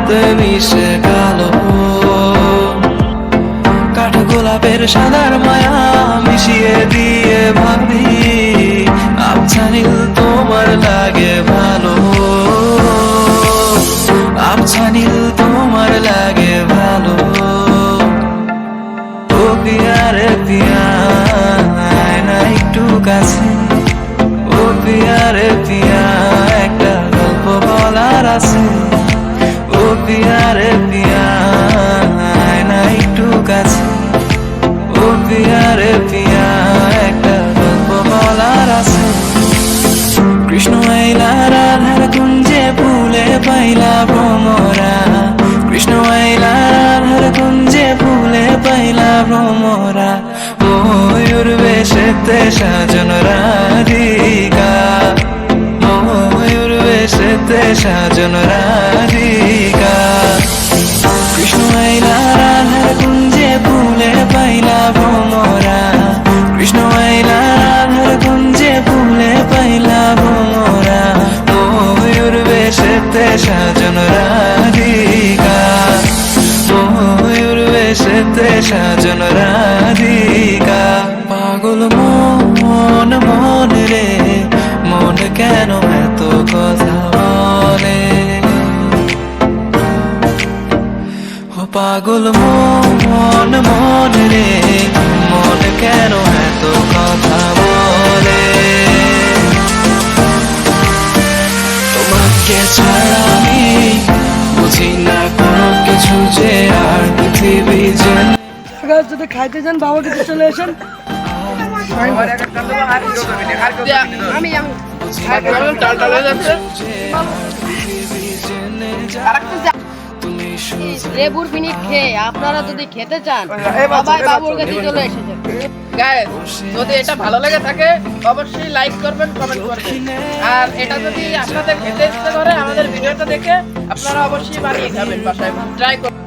সাথে মিশে কালো, কাঠগোলাপের সাদার মায়া মিশিয়ে দিয়ে ভাবি আবছা নীল তোমার লাগে ভালো, আবছা নীল তোমার লাগে ভালো। ও পিয়া রে পিয়া আয় না একটু কাছে, ও পিয়া রে পিয়া একটা গল্প বলার আছে, ও পিয়া রে পিয়া আয় না একটু কাছে, ও পিয়া রে পিয়া একটা গল্প বলার আছে। কৃষ্ণ আইলা রাধার কুঞ্জে ফুলে পাইলা ভ্রমরা, কৃষ্ণ আইলা রাধার কুঞ্জে ফুলে পাইলা ভ্রমরা, ময়ূর বেশেতে সাজন রাধিকা, ময়ূর বেশেতে সাজন রাধিকা। কৃষ্ণ আইলা রাধার কুঞ্জে ফুলে পাইলা ভ্রমরা, কৃষ্ণ আইলা রাধার কুঞ্জে ফুলে পাইলা ভ্রমরা, ময়ূর বেশেতে সাজন রাধিকা, ময়ূর বেশেতে সাজন রাধিকা। পাগল মন মন রে মন কেন এত কথা বলে, ও পাগল মন মন রে মন কেন এত কথা বলে। তোমাকে ছাড়া আমি বুঝি না কোনো কিছু যে আর পৃথিবী যে। যদি খাইতে যান বাবার কাছে চলে আসেন। লেবুর মিনিট খেয়ে আপনারা যদি খেতে চান সবাই বাবুর কাছে চলে এসেছেন। গাইস, যদি এটা ভালো লেগে থাকে অবশ্যই লাইক করবেন, কমেন্ট করবেন। আর এটা যদি আপনাদের খেতে ইচ্ছে করে আমাদের ভিডিওটা দেখে আপনারা অবশ্যই বানিয়ে খাবেন, বাসায় ট্রাই করবেন।